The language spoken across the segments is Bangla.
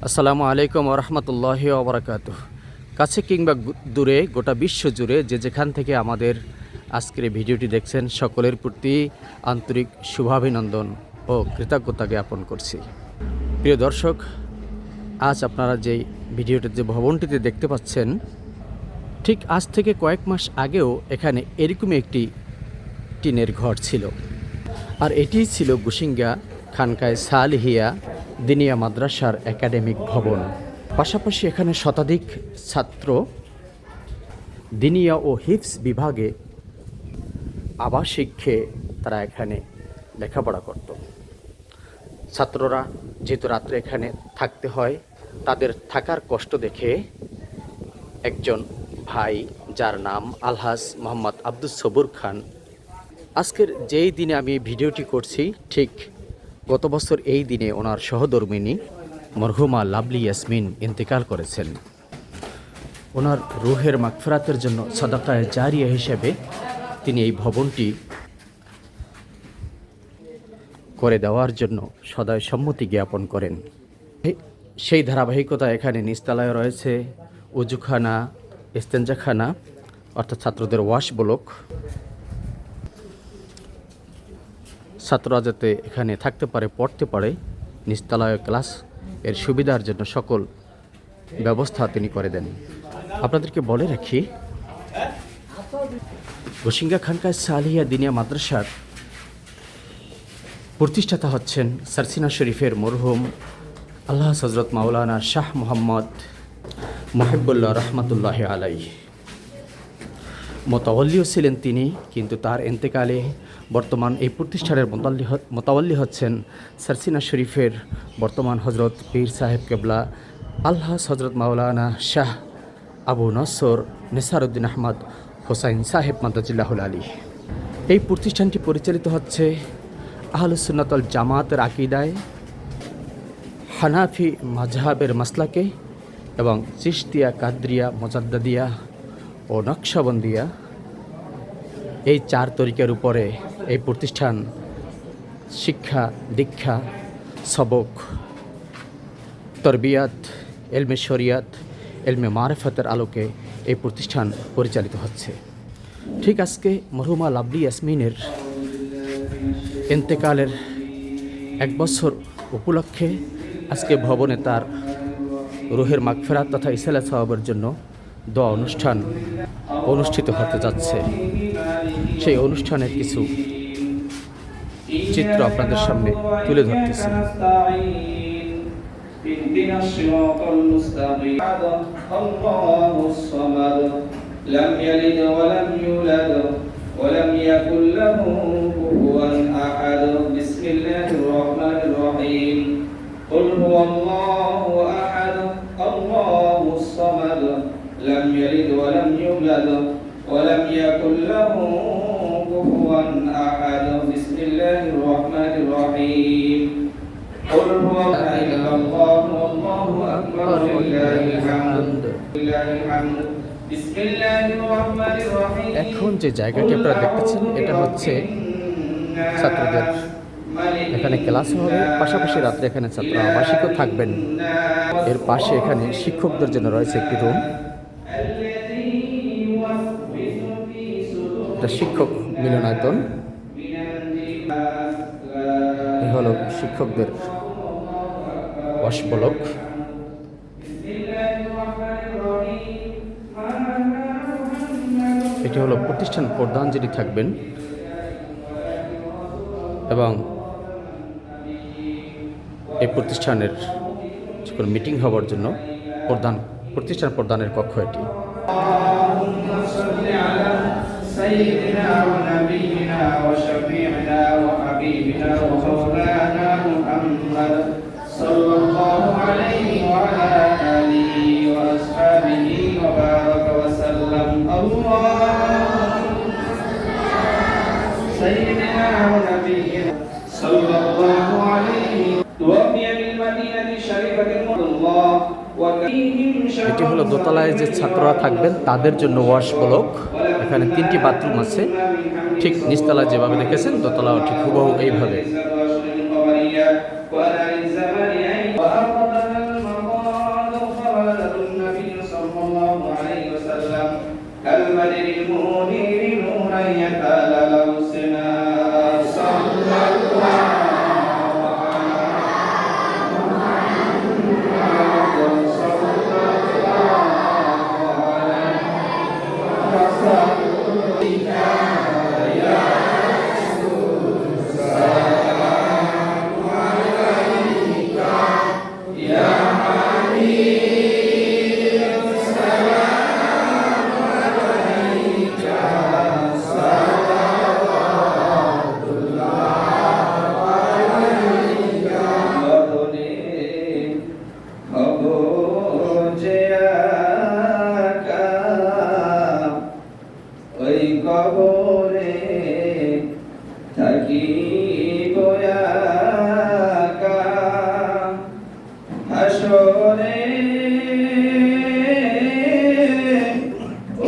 আসসালামু আলাইকুম ওরহমতুল্লাহি ওবরাকাতুহ। কাছে কিংবা দূরে গোটা বিশ্ব জুড়ে যে যেখান থেকে আমাদের আজকের এই ভিডিওটি দেখছেন, সকলের প্রতি আন্তরিক শুভাভিনন্দন ও কৃতজ্ঞতা জ্ঞাপন করছি। প্রিয় দর্শক, আজ আপনারা যেই ভিডিওটি যে ভবনটিতে দেখতে পাচ্ছেন, ঠিক আজ থেকে কয়েক মাস আগেও এখানে এরকমই একটি টিনের ঘর ছিল, আর এটিই ছিল গুশিঙ্গা খানকায় সালিহিয়া দিনিয়া মাদ্রাসার একাডেমিক ভবন। পাশাপাশি এখানে শতাধিক ছাত্র দিনিয়া ও হিফজ বিভাগে আবাসিক তারা এখানে লেখাপড়া করত। ছাত্ররা যেহেতু রাত্রে এখানে থাকতে হয়, তাদের থাকার কষ্ট দেখে একজন ভাই, যার নাম আলহাজ মোহাম্মদ আব্দুস সবুর খান, আজকের যেই দিনে আমি ভিডিওটি করছি, ঠিক গত বছর এই দিনে ওনার সহধর্মিণী মরহুমা লাভলি ইয়াসমিন ইন্তেকাল করেছেন। ওনার রুহের মাগফিরাতের জন্য সাদাকায়ে জারিয়া হিসেবে তিনি এই ভবনটি করে দেওয়ার জন্য সদয় সম্মতি জ্ঞাপন করেন। সেই ধারাবাহিকতা এখানে নিচতলায় রয়েছে উজুখানা, ইস্তেঞ্জাখানা অর্থাৎ ছাত্রদের ওয়াশ ব্লক। ছাত্ররা যাতে এখানে থাকতে পারে, পড়তে পারে, নিচতলায় ক্লাস এর সুবিধার জন্য সকল ব্যবস্থা তিনি করে দেন। আপনাদেরকে বলে রাখি, গুশিঙ্গা খানকায় সালিহিয়া দিনিয়া মাদ্রাসার প্রতিষ্ঠাতা হচ্ছেন সারসিনা শরীফের মরহুম আল্লাহ হযরত মাওলানা শাহ মোহাম্মদ মুহিবুল্লাহ রহমতুল্লাহ আলাই। মোতাওয়াল্লিও ছিলেন তিনি, কিন্তু তার ইন্তেকালে বর্তমান এই প্রতিষ্ঠানের মোতাওয়াল্লি হচ্ছেন সারসিনা শরীফের বর্তমান হজরত পীর সাহেব কেবলা আল্লাহ হজরত মাওলানা শাহ আবু নসর নিসারউদ্দিন আহমদ হোসাইন সাহেব মাদাজিল্লাহুল আলী। এই প্রতিষ্ঠানটি পরিচালিত হচ্ছে আহলুস সুন্নাত ওয়াল জামাতের আকীদায়, হানাফি মাযহাবের মাসলাকে এবং চিশতিয়া, কাদরিয়া, মুজাদ্দিদিয়া ও নকশবন্দিয়া এই চার তরিকার উপরে এই প্রতিষ্ঠান শিক্ষা, দীক্ষা, সবক, তরবিয়াত, এলমে শরিয়াত, এলমে মারিফাতের আলোকে এই প্রতিষ্ঠান পরিচালিত হচ্ছে। ঠিক আজকে মরহুমা লাভলি ইয়াসমিনের ইন্তেকালের 1 বছর উপলক্ষে আজকে ভবনে তার রুহের মাগফিরাত তথা ইসালা সওয়াবের জন্য দোয়া অনুষ্ঠান অনুষ্ঠিত হতে যাচ্ছে। সেই অনুষ্ঠানের কিছু চিত্র আপনাদের সামনে তুলে ধরতেছি। ولم يكن له كفوا أحد بسم الله الرحمن الرحيم قل هو الله أحد الله الصمد لم يلد ولم يولد ولم يكن له كفوا أحد بسم الله الرحمن الرحيم قل هو لا إله إلا الله والله أكبر لله الحمد لله الحمد এখন যে জায়গাটি আপনারা দেখতেছেন, এটা হচ্ছে ছাত্রদের এখানে ক্লাস হবে, পাশাপাশি রাত্রে এখানে ছাত্র আবাসিকও থাকবেন। এর পাশে এখানে শিক্ষকদের জন্য রয়েছে একটি রুম, এটা শিক্ষক মিলনায়তন। এ হলো শিক্ষকদের ওয়াশ ব্লক। এটি হলো প্রতিষ্ঠান প্রধান যিনি থাকবেন, এবং এই প্রতিষ্ঠানের যে কোনো মিটিং হওয়ার জন্য প্রতিষ্ঠান প্রধানের কক্ষ এটি। سيدنا ونبينا صلى الله عليه توفي بالمدينة الشريفة الله এটি হলো দোতলায় যে ছাত্ররা থাকবেন তাদের জন্য ওয়াশ ব্লক। এখানে 3টি বাথরুম আছে, ঠিক নিচতলায় যেভাবে দেখেছেন দোতলাও ঠিক হুবহু এইভাবে। হাসরে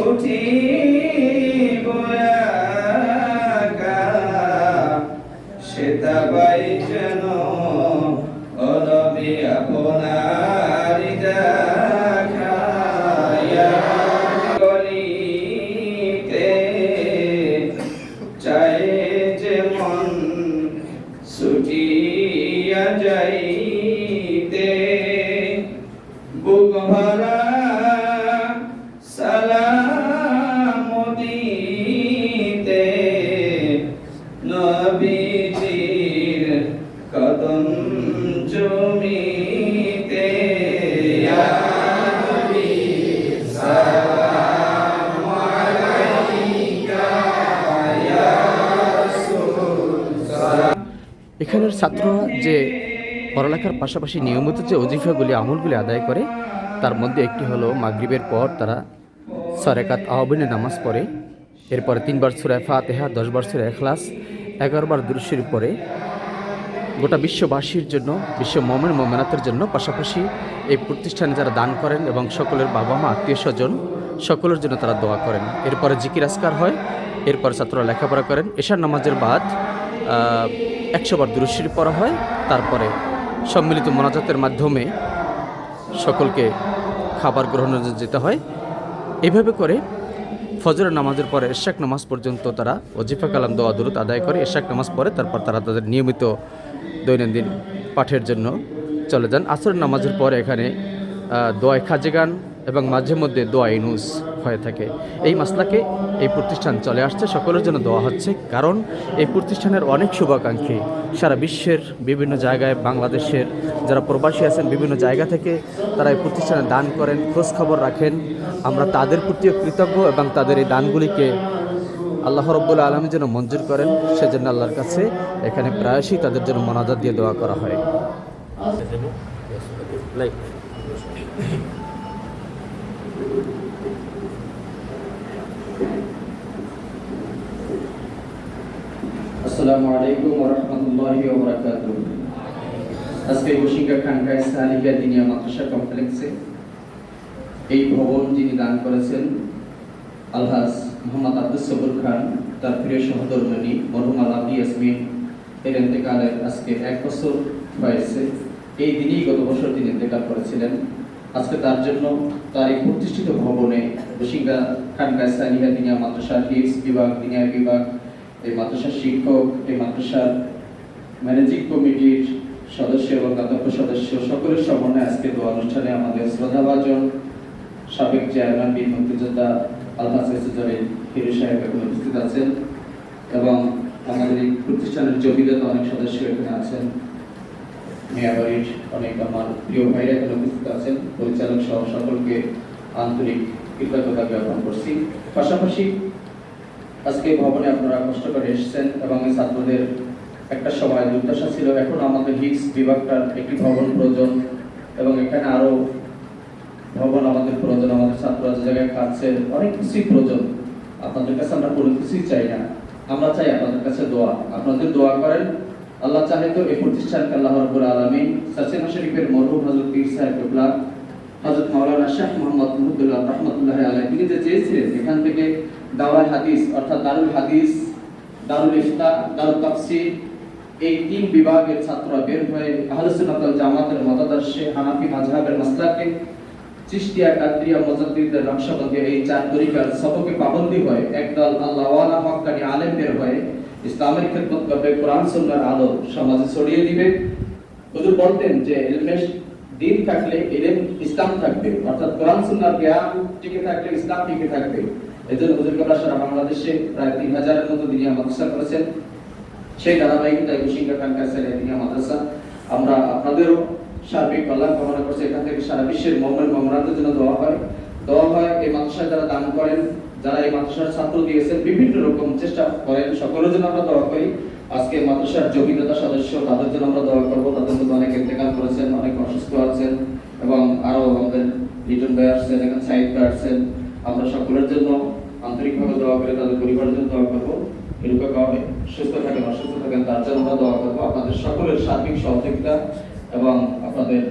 উঠিব একা, সেটা পাই যেন ও নবী আপনার দেখা। ইয়া গলিতে চায় যে মন ছুটিয়া যাইতে, বুক ভরা সালাম দিতে নবীজির কদম জমিতে। ইয়া নবী সালাম আলাইকা, ইয়া রাসূল সালাম। এখানের ছাত্ররা যে পড়ালেখার পাশাপাশি নিয়মিত যে ওজিফাগুলি আমলগুলি আদায় করে, তার মধ্যে একটি হলো মাগরিবের পর তারা 6 রাকাত আওয়াবিনের নামাজ পড়ে, এরপরে 3 বার সূরা ফাতিহা, 10 বার সূরা ইখলাস, 11 বার দুরূদ শরীফ পড়ে গোটা বিশ্ববাসীর জন্য, বিশ্ব মুমিন মুমিনাতের জন্য, পাশাপাশি এই প্রতিষ্ঠানে যারা দান করেন এবং সকলের বাবা মা আত্মীয় স্বজন সকলের জন্য তারা দোয়া করেন। এরপরে জিকির আজকার হয়, এরপর ছাত্ররা লেখাপড়া করেন। এশার নামাজের বাদ 100 বার দুরূদ শরীফ পড়া হয়, তারপরে সম্মিলিত মোনাজাতের মাধ্যমে সকলকে খাবার গ্রহণের জন্য যেতে হয়। এইভাবে করে ফজরের নামাজের পরে এশাক নামাজ পর্যন্ত তারা ওজিফা কালাম দোয়া দুরূদ আদায় করে এশাক নামাজ পড়ে, তারপর তারা তাদের নিয়মিত দৈনন্দিন পাঠের জন্য চলে যান। আসরের নামাজের পরে এখানে দোয়া খাজেগান এবং মাঝে মধ্যে দোয়া ইনুস হয়ে থাকে। এই মাসলাকে এই প্রতিষ্ঠান চলে আসছে, সকলের জন্য দোয়া হচ্ছে, কারণ এই প্রতিষ্ঠানের অনেক শুভাকাঙ্ক্ষী সারা বিশ্বের বিভিন্ন জায়গায়, বাংলাদেশের যারা প্রবাসী আছেন বিভিন্ন জায়গা থেকে তারা এই প্রতিষ্ঠানে দান করেন, খোঁজ খবর রাখেন। আমরা তাদের প্রতিও কৃতজ্ঞ এবং তাদের এই দানগুলিকে আল্লাহ রাব্বুল আলামিন যেন মঞ্জুর করেন, সেজন্য আল্লাহর কাছে এখানে প্রায়শই তাদের জন্য মোনাজাত দিয়ে দোয়া করা হয়। আসসালামু আলাইকুম ওয়া রাহমাতুল্লাহি ওয়া বারাকাতুহু। আজকে বসিঙ্গা খানকায় সালিকা দিনিয়া মাদ্রাসা কমপ্লেক্সে এই ভবন যিনি দান করেছেন আলহাজ মোহাম্মদ আব্দুস সবুর খান, তার প্রিয় সহধর্মিণী মরহুমা লাভলি ইয়াসমিন এর ইন্তেকালের আজকে 1 বছর হয়েছে। এই দিনই গত বছর তিনি ইন্তেকাল করেছিলেন। আজকে তার জন্য তার এই প্রতিষ্ঠিত ভবনে বসিঙ্গা খানকায় সালিকা দিনিয়া মাদ্রাসার হিফজ বিভাগ, দিনিয়া বিভাগ, এই মাদ্রাসার শিক্ষক, এই মাদ্রাসার ম্যানেজিং কমিটির সদস্য এবং দাতব্য সদস্য সকলের সমন্বয়ে আজকে দোয়া অনুষ্ঠানে আমাদের শ্রদ্ধাভাজন সাবেক চেয়ারম্যান বীর মুক্তিযোদ্ধা আলহাজ এসএজরের হিরু সাহেব এখন উপস্থিত আছেন এবং আমাদের এই প্রতিষ্ঠানের জমিদার অনেক সদস্য এখানে আছেন, মিয়াবাড়ির অনেক আমার প্রিয় ভাইরা এখানে উপস্থিত আছেন, পরিচালক সহ সকলকে আন্তরিক কৃতজ্ঞতা জ্ঞাপন করছি। পাশাপাশি আজকে ভবনে আপনারা কষ্ট করে এসেছেন এবং এই ছাত্রদের একটা সময় দুর্দশা ছিল, এখন আমাদের হিক্স বিভাগটার একটি ভবন প্রয়োজন এবং এখানে আরো ভবন আমাদের প্রয়োজন। আমাদের ছাত্ররা যে জায়গায় খাচ্ছে অনেক কিছুই প্রয়োজন। আপনাদের কাছে আমরা কোনো কিছুই চাই না, আমরা চাই আপনাদের কাছে দোয়া। আপনাদের দোয়া করেন, আল্লাহ চাহে তো এই প্রতিষ্ঠানকে আল্লাহ রাব্বুল আলামিন সাসেনা শরীফের মরহুম হযরত পীর সাহেব কিবলা হযরত মাওলানা শাহ মোহাম্মদ মুহিবুল্লাহ রাহমাতুল্লাহি আলাইহি তিনি যে চেয়েছিলেন এখান থেকে দাওয়াল হাদিস অর্থাৎ দারুল হাদিস, দারুল ইফতা, দারুল তাফসীর এই 3 বিভাগের ছাত্ররা বের হয়ে আহলে সুন্নাত ওয়াল জামাতের মতাদর্শে হানাফি মাযহাবের মাসলাকে চিশতিয়া, কাদরিয়া, মুজাদ্দিদের নকশবন্দি এই 4 তরিকার সবকে পাবন্দী হয় একদল আল্লাহওয়ালা হক্কানি আলেম বের হয়ে ইসলামের খেদমত করবে, কোরআন সুন্নাহর আলো সমাজে ছড়িয়ে দিবে। হুজুর বলতেন যে ইলমে দিন থাকলে ইলম ইসলাম থাকবে, অর্থাৎ কোরআন সুন্নাহর জ্ঞান টিকে থাকলে ইসলাম টিকে থাকবে। এজন্য হুজুর কেবলা সারা বাংলাদেশে প্রায় 3000 এর মতো দিনিয়া মাদ্রাসা করেছেন। সেই ধারাবাহিকতায় বসিঙ্গা খানকায় সালিয়া দিনিয়া মাদ্রাসা আমরা আপনাদেরও সার্বিক কল্যাণ কামনা করছি। এখান থেকে সারা বিশ্বের মুমিন মুমিনাতের জন্য দোয়া হয়। এই মাদ্রাসায় যারা দান করেন, যারা এই মাদ্রাসার ছাত্র দিয়েছেন, বিভিন্ন রকম চেষ্টা করেন, সকলের জন্য আমরা দোয়া করি। আজকে মাদ্রাসার জমিদাতা সদস্য তাদের জন্য আমরা দোয়া করব। তাদের মধ্যে অনেক ইন্তেকাল করেছেন, অনেক অসুস্থ আছেন এবং আরো আমাদের লিটন ভাই আসছেন, এখানে সাইদ ভাই আসছেন। আমরা সকলের জন্য আন্তরিকভাবে দোয়া করে তাদের পরিবারের জন্য দোয়া করবো। এরকম কাউকে সুস্থ থাকেন অসুস্থ থাকেন তার জন্য আমরা দোয়া করবো। আপনাদের সকলের সার্বিক সহযোগিতা এবং আপনাদের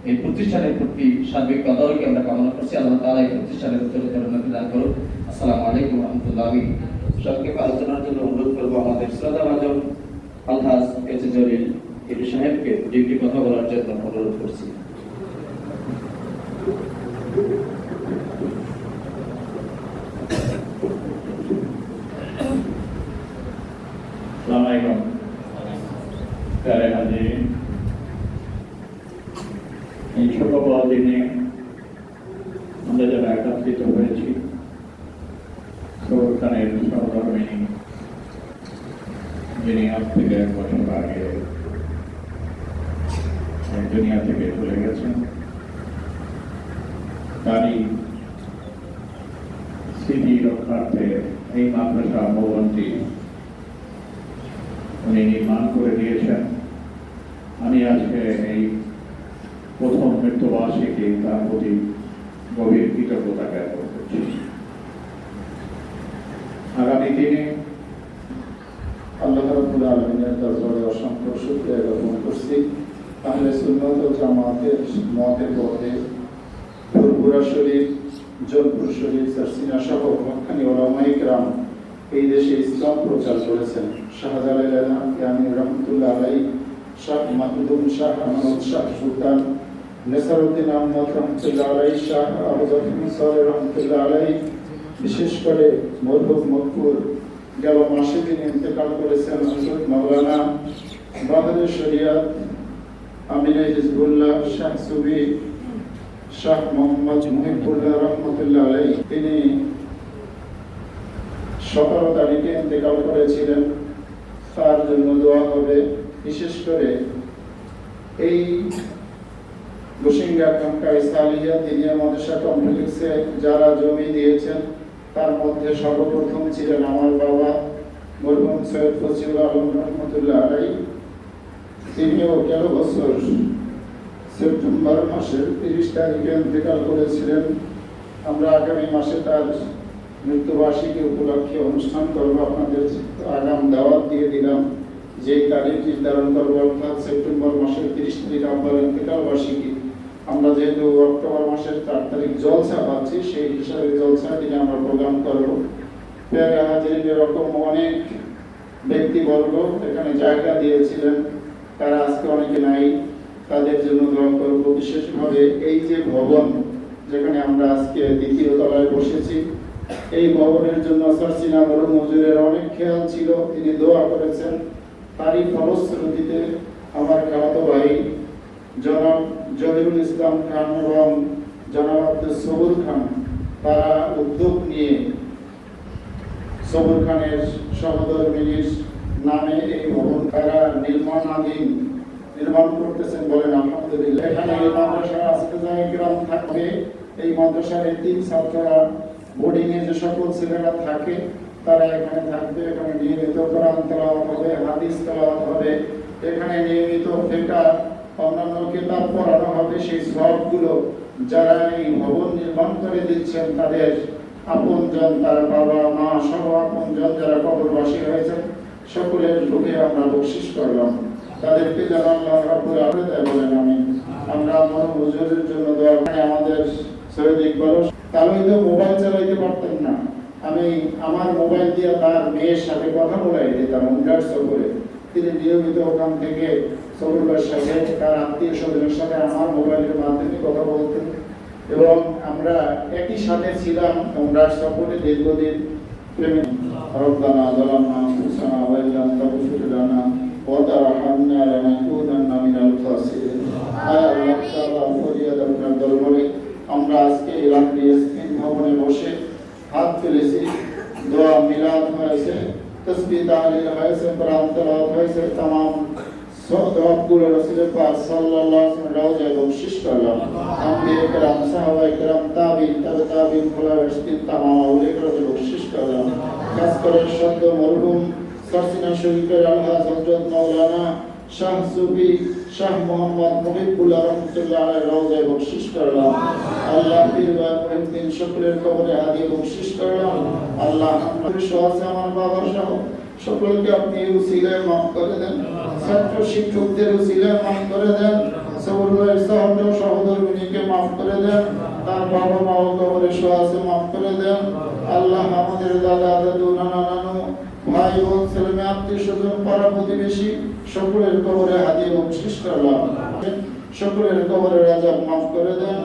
এই প্রতিষ্ঠানের প্রতি সার্বিক তদারকি আমরা কামনা করছি। আল্লাহ তাআলা এই প্রতিষ্ঠানের উত্তরোত্তর উন্নতি দান করুন। আসসালামু আলাইকুম ওয়া রাহমাতুল্লাহি। আমি সংক্ষেপে আলোচনার জন্য অনুরোধ করবো আমাদের শ্রদ্ধাভাজন আলহাজ এস জলিল ইবি সাহেবকে দুটি কথা বলার জন্য অনুরোধ করছি। अस्सलाम वालेकुम प्यारे हाज़रीन, এই ছোট দিনে আমরা যারা একত্রিত হয়েছি সবুর খানের সহধর্মিণী যিনি আজ থেকে 1 বছর আগে এই দুনিয়া থেকে চলে গেছেন, তারই স্মৃতি রক্ষার্থে এই মাদ্রাসা ভবনটি উনি নির্মাণ করে দিয়েছেন। আমি আজকে এই প্রথম মৃত্যুবার্ষিকী তার প্রতি গভীর কৃতজ্ঞতা জ্ঞাপন করছি। আগামী দিনে আল্লাহ রাব্বুল আলামিনের দরবারে অসংখ্য শুকরিয়া জ্ঞাপন করছি। আহলে সুন্নাত ওয়াল জামাতের মতের পথে ফুরফুরা শরীফ, জলপুর শরীফ, সারসিনা সহ হক্কানি উলামায়ে কেরাম এই দেশে ইসলাম প্রচার করেছেন। শাহজালাল আলামী রহমতুল্লাহ আলাইহি, শাহ মাহমুদ শাহ আহমদ শাহ সুলতান, নেসারউদ্দিন আহমদ রহমতুল্লাহ আলাইহি, শাহ আহমদ সালেহ রহমতুল্লাহ আলাইহি, বিশেষ করে মরহুম মকবুল গেল মাসে তিনি ইন্তেকাল করেছেন হযরত মাওলানা বাহাদুর শরিয়ত আমিনে হিজবুল্লাহ শাহ সুবি শাহ মোহাম্মদ মুহিবুল্লাহ রহমতুল্লাহ আলাইহি। তিনি 17 তারিখে ইন্তেকাল করেছিলেন। তার জন্য দোয়া হবে। বিশেষ করে এই গোসিঙ্গা খানকায় সালিয়া দিনিয়া মাদ্রাসা কমপ্লেক্সে যারা জমি দিয়েছেন তার মধ্যে সর্বপ্রথম ছিলেন আমার বাবা মরহুম সৈয়দ ফজিলুল আলম রহমতুল্লাহ আলাইহি। তিনিও 11 বছর সেপ্টেম্বর মাসের 30 তারিখে ইন্তেকাল করেছিলেন। আমরা আগামী মাসে তার মৃত্যুবার্ষিকী উপলক্ষে অনুষ্ঠান করব। আপনাদের আগাম দাওয়াত দিয়ে দিলাম, যেই তারিখ নির্ধারণ করবো অর্থাৎ সেপ্টেম্বর মাসের 30 তারিখ আব্বার ইন্তেকাল বার্ষিকী। আমরা যেহেতু অক্টোবর মাসের 4 তারিখ জলসা পাচ্ছি, সেই হিসাবে জলসা দিনে আমরা প্রোগ্রাম করব। প্যারে হাজিরিন এরকম অনেক ব্যক্তিবর্গ এখানে জায়গা দিয়েছিলেন, তারা আজকে অনেকে নাই, তাদের জন্য দোয়া করব। বিশেষভাবে এই যে ভবন যেখানে আমরা আজকে 2য় তলায় বসেছি, এই ভবনের জন্য সারসিনা মরহুম হুজুরের অনেক খেয়াল ছিল, তিনি দোয়া করেছেন। তারই ফলশ্রুতিতে আমার খালাতো ভাই জনাব জহিরুল ইসলাম খান এবং জনাব আব্দুল সবুর খান তারা উদ্যোগ নিয়ে সবুর খানের সহধর্মিনীর নামে এই ভবন তারা নির্মাণ করতেছেন। বলেন আলহামদুলিল্লাহ। এখানে এই মাদ্রাসার আজকেজায়ে কিরাম থাকবে। এই মাদ্রাসার তিন ছাত্ররা বোর্ডিং এ যে সকল ছেলেরা থাকে তারা এখানে থাকবে। এখানে নিয়মিত কোরআন তেলাওয়াত হবে, হাদিস তেলাওয়াত হবে, এখানে নিয়মিত ফিকহ অন্যান্য কিতাব পড়ানো হবে। সেই সবগুলো যারা এই ভবন নির্মাণ করে দিচ্ছেন তাদের আপনজন, তার বাবা মা সহ আপনজন যারা কবরবাসী হয়েছেন সকলের রূহে আমরা বকশিশ করলাম। তাদেরকে যেন আল্লাহ রাব্বুল আলামিন বলেন আমিন। আমরা মরহুম হুজুরের জন্য দোয়া করি। আমাদের সৈয়দ ইকবাল তাহলে তো মোবাইল চালাইতে পারতেন না, আমি আমার মোবাইল দিয়ে তার মেয়ের সাথে কথা বলাই দিতাম হোয়াটসঅ্যাপ করে। তিনি নিয়মিত ওখান থেকে সবুরের সাথে তার আত্মীয় স্বজনের সাথে আমার মোবাইলের মাধ্যমে কথা বলতেন এবং আমরা একই সাথে ছিলাম হোয়াটসঅ্যাপ করে দীর্ঘদিন। রব্বানা যালামনা আনফুসানা ওয়া ইল্লাম তাগফির লানা ওয়া তারহামনা লানাকুনান্না মিনাল খাসিরিন। আয় আল্লাহ তাআলা ফরিয়াদ আপনার দরবারে আমরা আজকে ইলাহি ইয়াসমিন ভবনে বসে হাত তুলেছি, দোয়া মিলাদ হয়েছে, তাসবিহ তাহলিল হয়েছে, কোরআন তেলাওয়াত হয়েছে, तमाम সওয়াবগুলো রাসূল পাক সাল্লাল্লাহু আলাইহি ওয়াসাল্লাম রওজায় বকশিশ করলাম। আম্বিয়া کرام সাহাবা کرام তাবিঈন তাবিঈন খোলাফায়ে রাশিদিন तमाम আউলিয়া کرام বকশিশ করলাম। খাস করে সদ্য মরহুম সারসিনা শরীফের আলহাজ হযরত মাওলানা শাহ সুফি শাহ মোহাম্মদ মুহিবুল্লাহ রহমতুল্লাহ আলাইহি রওজায় বকশিশ করলাম। আল্লাহ পীর বা মুহিদ্দিন সকলের কবরে হাদিয়া বকশিশ করলাম। আল্লাহ আমার সওয়াসে আমার বাবা সহ সকলকে আপনি উসিলায় মাফ করে দেন, ছাত্র শিক্ষকদের উসিলায় মাফ করে দেন, সবর ভাই সহ আছে মাফ করে দেন আল্লাহ। আমাদের দাদা দাদু নানা নানু ভাই বোন ছেলে মেয়ে আত্মীয় স্বজন পাড়া প্রতিবেশী সকলের কবরে হাদিয়া বকশিশ করলাম। সকলের কবরের আযাব মাফ করে দেন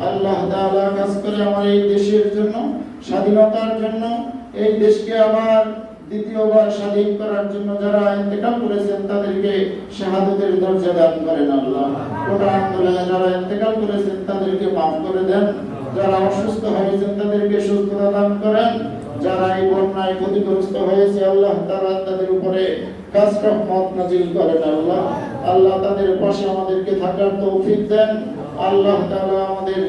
আল্লাহ তাআলা। কাজ করে আমার এই দেশের জন্য, স্বাধীনতার জন্য, এই দেশকে আবার দ্বিতীয়বার স্বাধীন করার জন্য যারা ইন্তেকাল করেছেন তাদেরকে শাহাদাতের দরজা দান করেন আল্লাহ। গোটা আন্দোলনে যারা ইন্তেকাল করেছেন তাদেরকে মাফ করে দেন। যারা অসুস্থ হয়েছেন তাদেরকে সুস্থতা দান করেন। যারা এই বন্যায় ক্ষতিগ্রস্ত হয়েছে আল্লাহ তাআলা তাদের উপরে খাস রহমত নাজিল করেন আল্লাহ। আল্লাহ তাদের পাশে আমাদেরকে থাকার তৌফিক দেন আল্লাহ তাআলা। আমাদের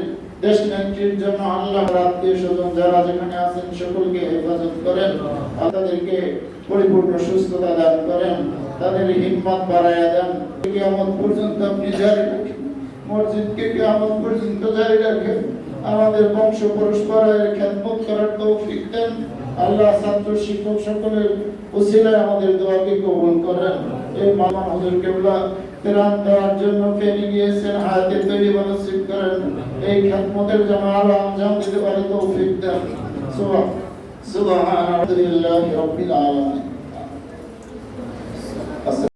দেশ নেত্রীর জন্য আল্লাহ আত্মীয় স্বজন যারা যেখানে আছেন সকলকে হেফাজত করেন, তাদেরকে পরিপূর্ণ সুস্থতা দান করেন, তাদের হিম্মত বাড়ায়া দেন। কিয়ামত পর্যন্ত আপনি জারি রাখেন, মসজিদকে কিয়ামত পর্যন্ত জারি রাখেন। আমাদের বংশ পরস্পরের খেদমত করার তৌফিক দেন আল্লাহ। ছাত্র শিক্ষক সকলের উসিলায় আমাদের দোয়াকে কবুল করেন। এই মামা হুজুর কেবলা তেরান দেওয়ার জন্য ফেরি গিয়েছেন, হায়াতে তৈয়বা নসিব করেন। এই খেদমতের জন্য আলো আঞ্জাম দিতে পারে তৌফিক দেন। সুবহানাল্লাহি রাব্বিল আলামিন।